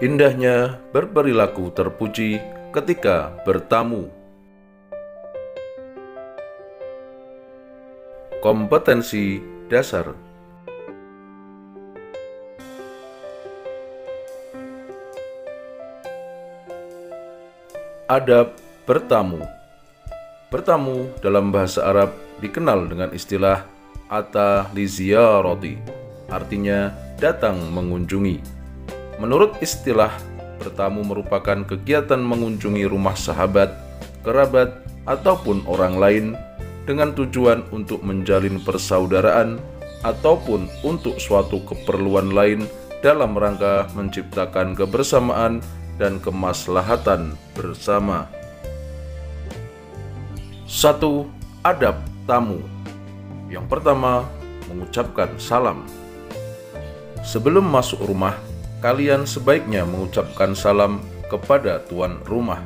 Indahnya berperilaku terpuji ketika bertamu. Kompetensi dasar. Adab bertamu. Bertamu dalam bahasa Arab dikenal dengan istilah ata li ziyarati, artinya datang mengunjungi. Menurut istilah, bertamu merupakan kegiatan mengunjungi rumah sahabat, kerabat, ataupun orang lain dengan tujuan untuk menjalin persaudaraan ataupun untuk suatu keperluan lain dalam rangka menciptakan kebersamaan dan kemaslahatan bersama. 1. Adab tamu. Yang pertama, mengucapkan salam. Sebelum masuk rumah, kalian sebaiknya mengucapkan salam kepada tuan rumah.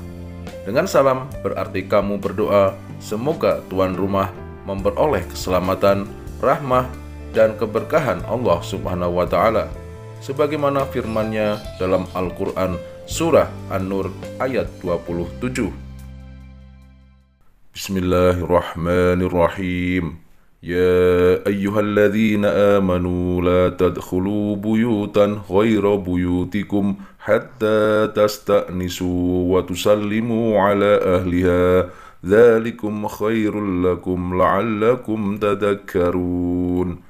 Dengan salam berarti kamu berdoa semoga tuan rumah memperoleh keselamatan, rahmah, dan keberkahan Allah Subhanahu wa Ta'ala, sebagaimana firman-Nya dalam Al-Quran Surah An-Nur ayat 27. Bismillahirrahmanirrahim. Ya ayyuhalladzina amanu la tadkhulu buyutan ghaira buyutikum hatta tasta'nisu wa tusallimu ala ahliha dzalikum khairul lakum la'allakum tadhakkarun.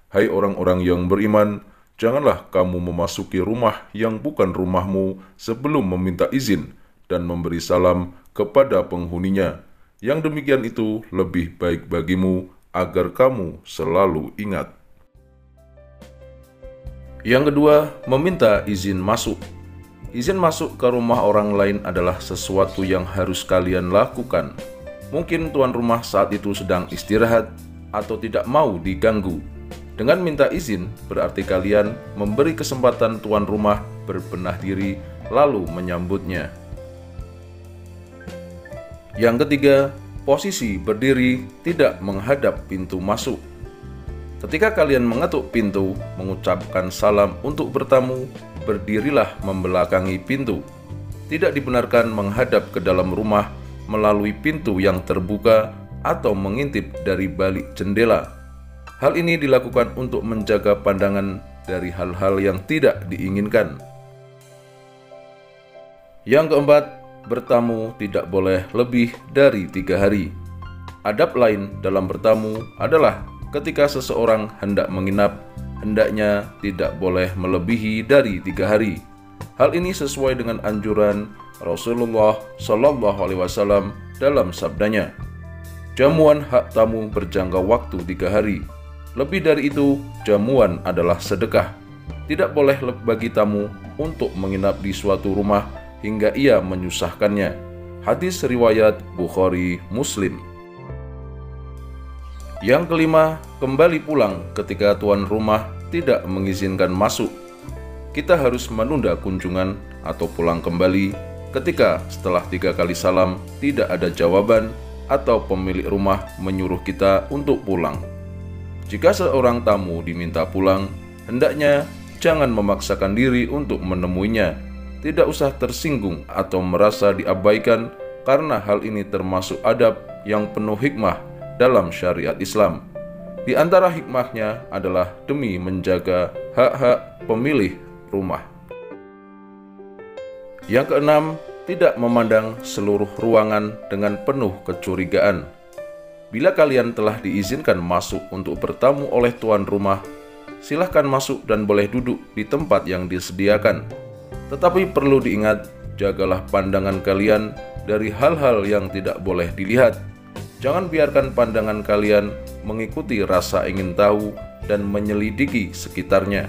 Hai orang-orang yang beriman, janganlah kamu memasuki rumah yang bukan rumahmu sebelum meminta izin dan memberi salam kepada penghuninya. Yang demikian itu lebih baik bagimu agar kamu selalu ingat. Yang kedua, meminta izin masuk. Izin masuk ke rumah orang lain adalah sesuatu yang harus kalian lakukan. Mungkin tuan rumah saat itu sedang istirahat atau tidak mau diganggu. Dengan minta izin, berarti kalian memberi kesempatan tuan rumah berbenah diri lalu menyambutnya. Yang ketiga, posisi berdiri tidak menghadap pintu masuk. Ketika kalian mengetuk pintu, mengucapkan salam untuk bertamu, berdirilah membelakangi pintu. Tidak dibenarkan menghadap ke dalam rumah melalui pintu yang terbuka atau mengintip dari balik jendela. Hal ini dilakukan untuk menjaga pandangan dari hal-hal yang tidak diinginkan. Yang keempat, bertamu tidak boleh lebih dari 3 hari. Adab lain dalam bertamu adalah ketika seseorang hendak menginap, hendaknya tidak boleh melebihi dari 3 hari. Hal ini sesuai dengan anjuran Rasulullah SAW dalam sabdanya, jamuan hak tamu berjangka waktu 3 hari. Lebih dari itu, jamuan adalah sedekah. Tidak boleh bagi tamu untuk menginap di suatu rumah hingga ia menyusahkannya. Hadis riwayat Bukhari Muslim. Yang kelima, kembali pulang ketika tuan rumah tidak mengizinkan masuk. Kita harus menunda kunjungan atau pulang kembali ketika setelah 3 kali salam tidak ada jawaban atau pemilik rumah menyuruh kita untuk pulang. Jika seorang tamu diminta pulang, hendaknya jangan memaksakan diri untuk menemuinya. Tidak usah tersinggung atau merasa diabaikan, karena hal ini termasuk adab yang penuh hikmah dalam syariat Islam. Di antara hikmahnya adalah demi menjaga hak-hak pemilik rumah. Yang keenam, tidak memandang seluruh ruangan dengan penuh kecurigaan. Bila kalian telah diizinkan masuk untuk bertamu oleh tuan rumah, silahkan masuk dan boleh duduk di tempat yang disediakan. Tetapi perlu diingat, jagalah pandangan kalian dari hal-hal yang tidak boleh dilihat. Jangan biarkan pandangan kalian mengikuti rasa ingin tahu dan menyelidiki sekitarnya.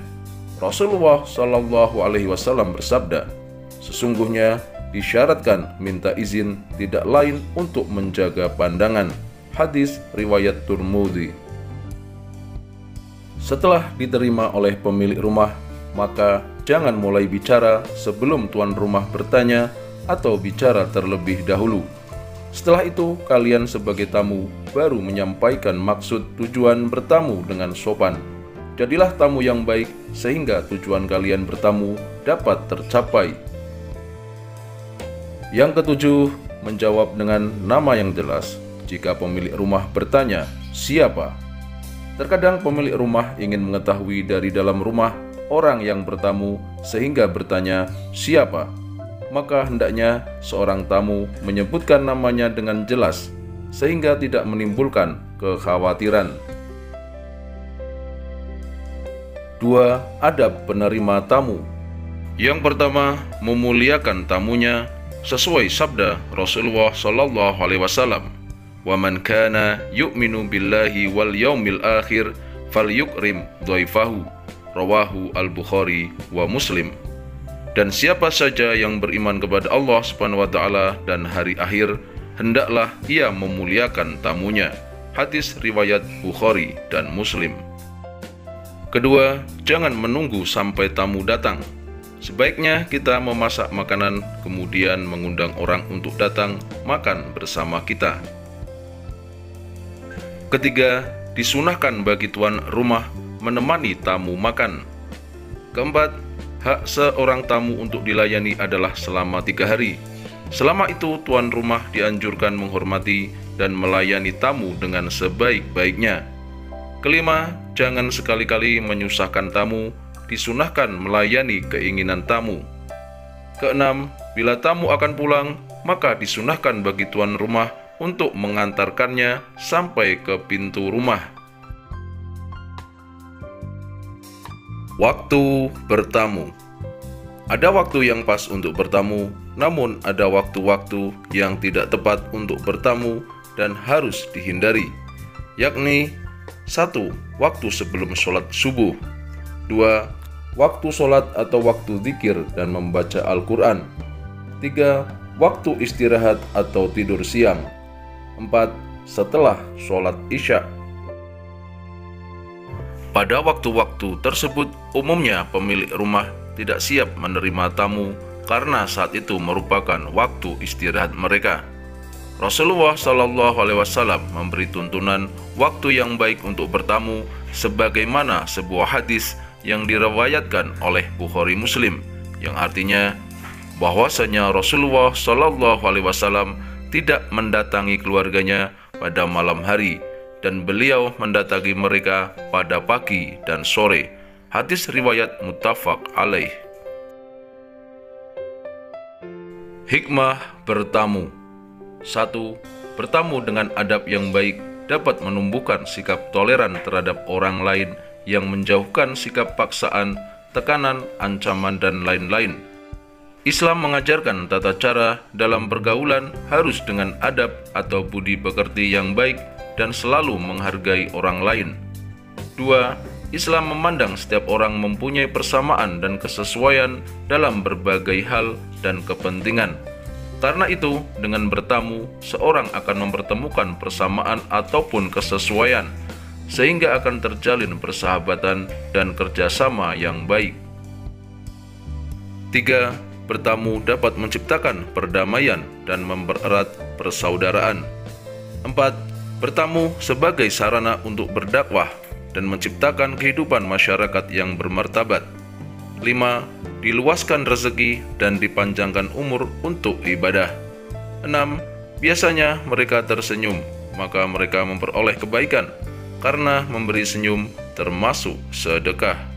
Rasulullah SAW bersabda, sesungguhnya disyaratkan minta izin tidak lain untuk menjaga pandangan. Hadis riwayat Tirmidzi. Setelah diterima oleh pemilik rumah, maka jangan mulai bicara sebelum tuan rumah bertanya atau bicara terlebih dahulu. Setelah itu, kalian sebagai tamu baru menyampaikan maksud tujuan bertamu dengan sopan. Jadilah tamu yang baik sehingga tujuan kalian bertamu dapat tercapai. Yang ketujuh, menjawab dengan nama yang jelas. Jika pemilik rumah bertanya, "Siapa?" Terkadang pemilik rumah ingin mengetahui dari dalam rumah orang yang bertamu sehingga bertanya, "Siapa?" Maka hendaknya seorang tamu menyebutkan namanya dengan jelas sehingga tidak menimbulkan kekhawatiran. 2. Adab penerima tamu. Yang pertama, memuliakan tamunya sesuai sabda Rasulullah SAW, "Wa man kana yu'minu billahi wal yaumil akhir falyukrim dhaifahu." Rawahu Al-Bukhari wa Muslim. Dan siapa saja yang beriman kepada Allah Subhanahu wa taala dan hari akhir, hendaklah ia memuliakan tamunya. Hadis riwayat Bukhari dan Muslim. Kedua, jangan menunggu sampai tamu datang. Sebaiknya kita memasak makanan, kemudian mengundang orang untuk datang makan bersama kita. Ketiga, disunahkan bagi tuan rumah menemani tamu makan. Keempat, hak seorang tamu untuk dilayani adalah selama 3 hari. Selama itu, tuan rumah dianjurkan menghormati dan melayani tamu dengan sebaik-baiknya. Kelima, jangan sekali-kali menyusahkan tamu, disunahkan melayani keinginan tamu. Keenam, bila tamu akan pulang, maka disunahkan bagi tuan rumah untuk mengantarkannya sampai ke pintu rumah. Waktu bertamu. Ada waktu yang pas untuk bertamu, namun ada waktu-waktu yang tidak tepat untuk bertamu dan harus dihindari, yakni 1. Waktu sebelum sholat subuh. 2. Waktu sholat atau waktu zikir dan membaca Al-Quran. 3. Waktu istirahat atau tidur siang. 4. Setelah sholat isya. Pada waktu-waktu tersebut, umumnya pemilik rumah tidak siap menerima tamu karena saat itu merupakan waktu istirahat mereka. Rasulullah SAW memberi tuntunan waktu yang baik untuk bertamu sebagaimana sebuah hadis yang diriwayatkan oleh Bukhari Muslim, yang artinya bahwasanya Rasulullah SAW tidak mendatangi keluarganya pada malam hari dan beliau mendatangi mereka pada pagi dan sore. Hadis riwayat muttafaq alaih. Hikmah bertamu. 1. Bertamu dengan adab yang baik dapat menumbuhkan sikap toleran terhadap orang lain yang menjauhkan sikap paksaan, tekanan, ancaman, dan lain-lain. Islam mengajarkan tata cara dalam pergaulan harus dengan adab atau budi pekerti yang baik dan selalu menghargai orang lain. 2. Islam memandang setiap orang mempunyai persamaan dan kesesuaian dalam berbagai hal dan kepentingan. Karena itu, dengan bertamu, seorang akan mempertemukan persamaan ataupun kesesuaian, sehingga akan terjalin persahabatan dan kerjasama yang baik. 3. Bertamu dapat menciptakan perdamaian dan mempererat persaudaraan. 4. Bertamu sebagai sarana untuk berdakwah dan menciptakan kehidupan masyarakat yang bermartabat. 5. Diluaskan rezeki dan dipanjangkan umur untuk ibadah. 6. Biasanya mereka tersenyum, maka mereka memperoleh kebaikan, karena memberi senyum termasuk sedekah.